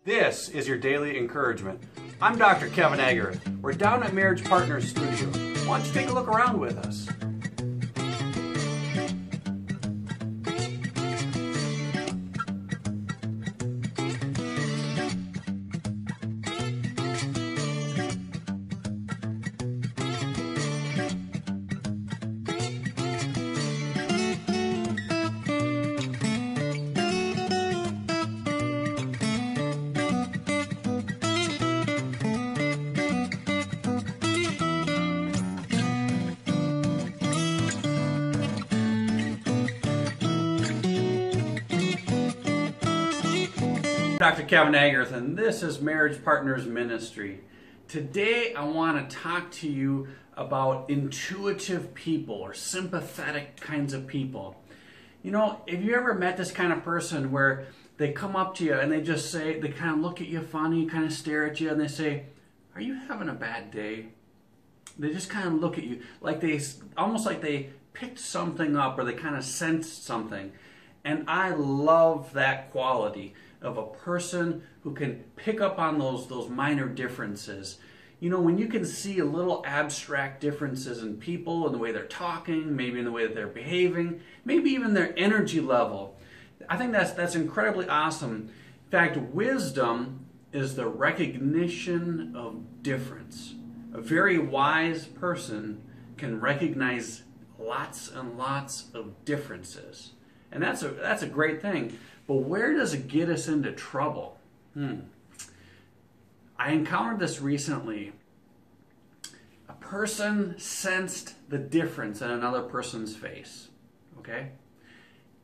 This is your daily encouragement. I'm Dr. Kevin Agar. We're down at Marriage Partners Studio. Why don't you take a look around with us? Dr. Kevin Agar, and this is Marriage Partners Ministry. Today I want to talk to you about intuitive people or sympathetic kinds of people. You know, have you ever met this kind of person where they come up to you and they just say, they kind of look at you funny, kind of stare at you, and they say, "Are you having a bad day?" They just kind of look at you like almost like they picked something up or they kind of sensed something. And I love that quality of a person who can pick up on those minor differences. You know, when you can see a little abstract differences in people, in the way they're talking, maybe in the way that they're behaving, maybe even their energy level. I think that's incredibly awesome. In fact, wisdom is the recognition of difference. A very wise person can recognize lots and lots of differences. And that's a great thing. But where does it get us into trouble? I encountered this recently. A person sensed the difference in another person's face. Okay?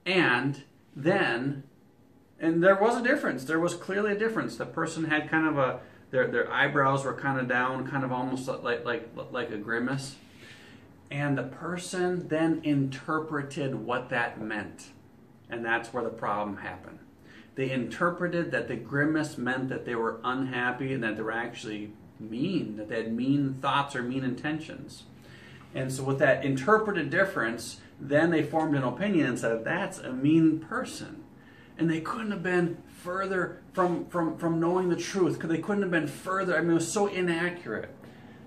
And there was a difference. There was clearly a difference. The person had kind of their eyebrows were kind of down, kind of almost like a grimace. And the person then interpreted what that meant. And that's where the problem happened. They interpreted that the grimace meant that they were unhappy and that they were actually mean, that they had mean thoughts or mean intentions. And so with that interpreted difference, then they formed an opinion and said, that's a mean person. And they couldn't have been further from knowing the truth, because they couldn't have been further. I mean, it was so inaccurate.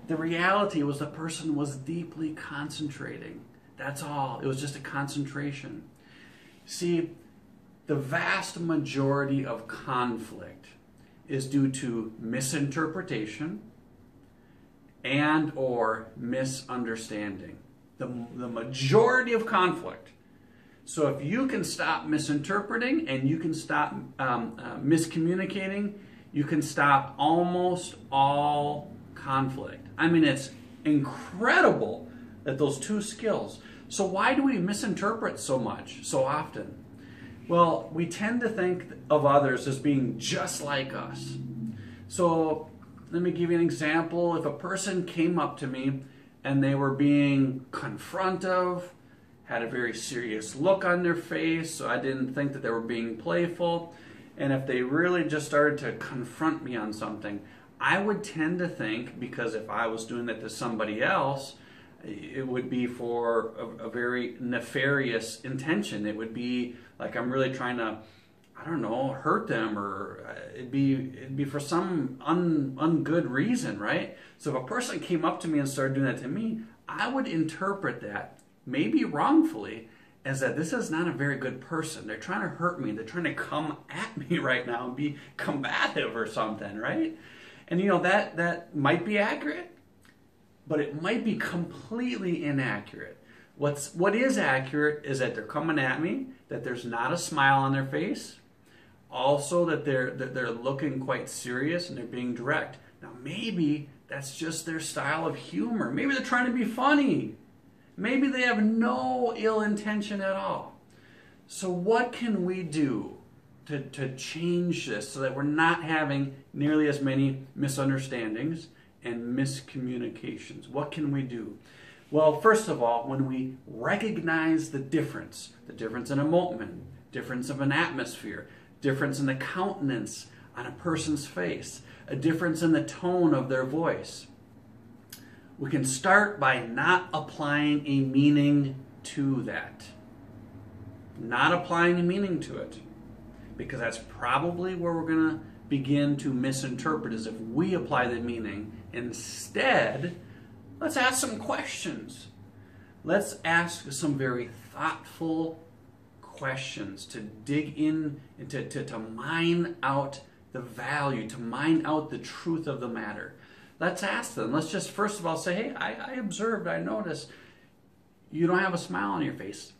The reality was the person was deeply concentrating. That's all. It was just a concentration. See, the vast majority of conflict is due to misinterpretation and or misunderstanding. The majority of conflict. So if you can stop misinterpreting and you can stop miscommunicating, you can stop almost all conflict. I mean, it's incredible that those two skills. So why do we misinterpret so much, so often? Well, we tend to think of others as being just like us. So let me give you an example. If a person came up to me and they were being confrontive, had a very serious look on their face, so I didn't think that they were being playful, and if they really just started to confront me on something, I would tend to think, because if I was doing that to somebody else, it would be for a very nefarious intention. It would be like I'm really trying to, I don't know, hurt them, or it'd be for some ungood reason, right? So if a person came up to me and started doing that to me, I would interpret that, maybe wrongfully, as that this is not a very good person. They're trying to hurt me. They're trying to come at me right now and be combative or something, right? And you know, that might be accurate, but it might be completely inaccurate. What is accurate is that they're coming at me, that there's not a smile on their face, also that they're looking quite serious and they're being direct. Now maybe that's just their style of humor. Maybe they're trying to be funny. Maybe they have no ill intention at all. So what can we do to change this so that we're not having nearly as many misunderstandings and miscommunications? What can we do? Well, first of all, when we recognize the difference in a moment, difference of an atmosphere, difference in the countenance on a person's face, a difference in the tone of their voice, we can start by not applying a meaning to that. Not applying a meaning to it. Because that's probably where we're going to begin to misinterpret as if we apply the meaning. Instead, let's ask some questions. Let's ask some very thoughtful questions to dig in and to mine out the value, to mine out the truth of the matter. Let's ask them. Let's just first of all say, hey, I observed, I noticed you don't have a smile on your face.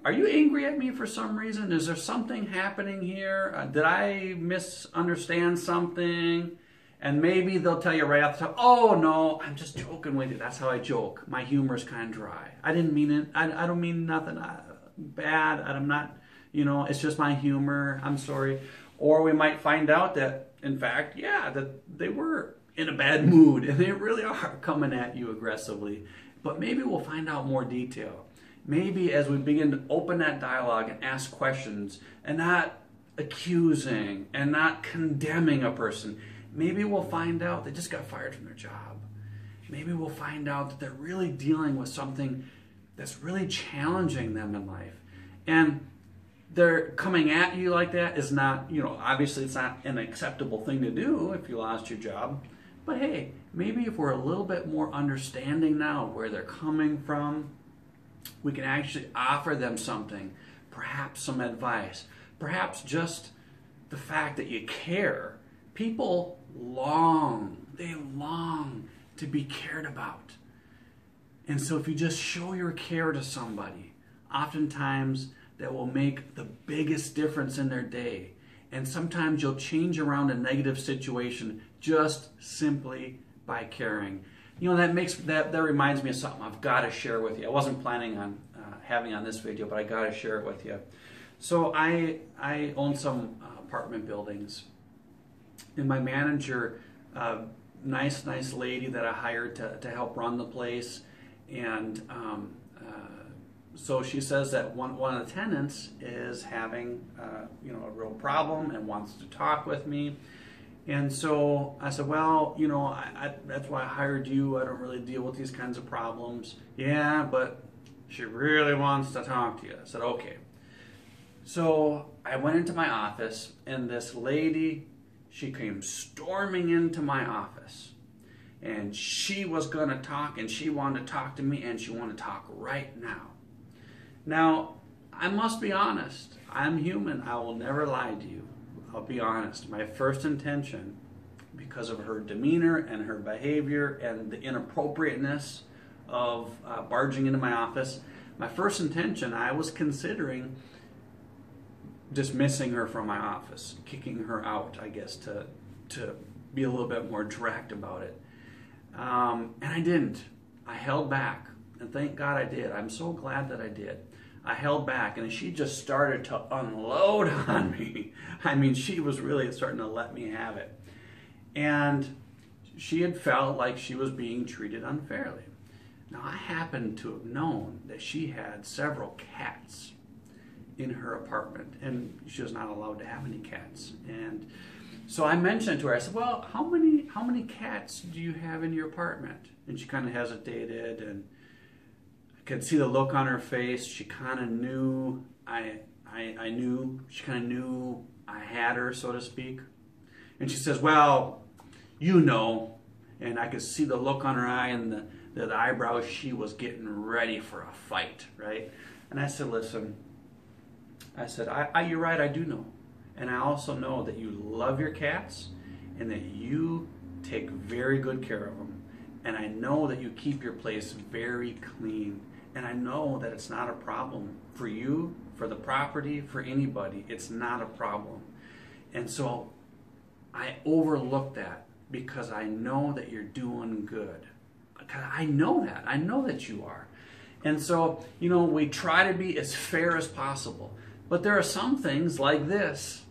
Are you angry at me for some reason? Is there something happening here? Did I misunderstand something? And maybe they'll tell you right off the top, oh no, I'm just joking with you. That's how I joke. My humor's kind of dry. I didn't mean it. I don't mean nothing bad. I'm not, it's just my humor. I'm sorry. Or we might find out that, in fact, yeah, that they were in a bad mood and they really are coming at you aggressively. But maybe we'll find out more detail. Maybe as we begin to open that dialogue and ask questions and not accusing and not condemning a person, maybe we'll find out they just got fired from their job. Maybe we'll find out that they're really dealing with something that's really challenging them in life. And they're coming at you like that is not, obviously it's not an acceptable thing to do if you lost your job. But hey, maybe if we're a little bit more understanding now of where they're coming from, we can actually offer them something, perhaps some advice, perhaps just the fact that you care. People they long to be cared about. And so if you just show your care to somebody, oftentimes that will make the biggest difference in their day. And sometimes you'll change around a negative situation just simply by caring. That reminds me of something I've got to share with you. I wasn't planning on having on this video, but I got to share it with you. So I own some apartment buildings, and my manager, nice lady that I hired to help run the place, and so she says that one of the tenants is having a real problem and wants to talk with me. And so I said, well, that's why I hired you. I don't really deal with these kinds of problems. Yeah, but she really wants to talk to you. I said, okay. So I went into my office, and this lady, she came storming into my office. And she was going to talk, and she wanted to talk to me, and she wanted to talk right now. Now, I must be honest. I'm human. I will never lie to you. I'll be honest. My first intention, because of her demeanor and her behavior and the inappropriateness of barging into my office, my first intention, I was considering dismissing her from my office, kicking her out, I guess, to be a little bit more direct about it. And I didn't. I held back. And thank God I did. I'm so glad that I did. I held back, and she just started to unload on me. I mean, she was really starting to let me have it. And she had felt like she was being treated unfairly. Now, I happened to have known that she had several cats in her apartment, and she was not allowed to have any cats. And so I mentioned to her, I said, well, how many cats do you have in your apartment? And she kind of hesitated, and could see the look on her face. She kind of knew I knew. She kind of knew I had her, so to speak. And she says, well, and I could see the look on her eye and the eyebrows. She was getting ready for a fight, right? And I said, listen, you're right, I do know. And I also know that you love your cats and that you take very good care of them. And I know that you keep your place very clean. And I know that it's not a problem for you, for the property, for anybody. It's not a problem. And so I overlook that because I know that you're doing good. I know that. I know that you are. And so, we try to be as fair as possible. But there are some things like this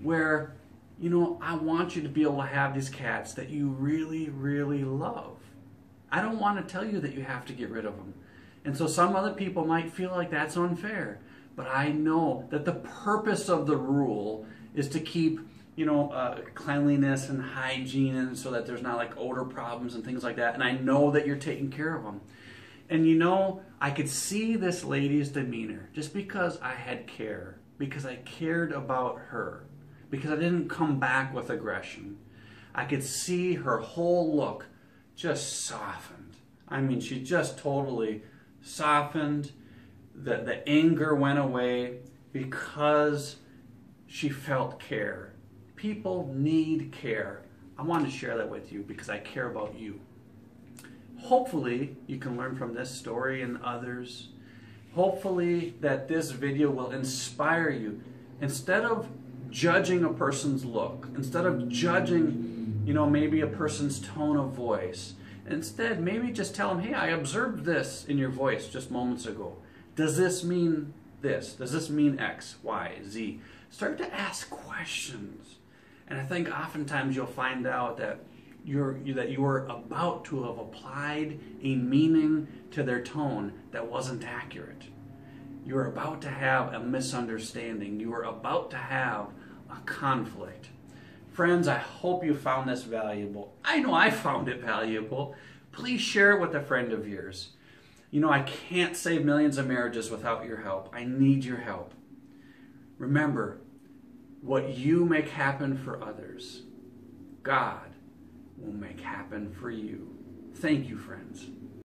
where, I want you to be able to have these cats that you really, really love. I don't want to tell you that you have to get rid of them. And so some other people might feel like that's unfair. But I know that the purpose of the rule is to keep, cleanliness and hygiene, and so that there's not like odor problems and things like that. And I know that you're taking care of them. And I could see this lady's demeanor just because I had care, because I cared about her, because I didn't come back with aggression. I could see her whole look just softened. I mean, she just totally softened. The anger went away because she felt care. People need care. I wanted to share that with you because I care about you. Hopefully, you can learn from this story and others. Hopefully that this video will inspire you. Instead of judging a person's look, instead of judging, maybe a person's tone of voice, instead, maybe just tell them, hey, I observed this in your voice just moments ago. Does this mean this? Does this mean X, Y, Z? Start to ask questions. And I think oftentimes you'll find out that you are about to have applied a meaning to their tone that wasn't accurate. You're about to have a misunderstanding. You are about to have a conflict. Friends, I hope you found this valuable. I know I found it valuable. Please share it with a friend of yours. I can't save millions of marriages without your help. I need your help. Remember, what you make happen for others, God will make happen for you. Thank you, friends.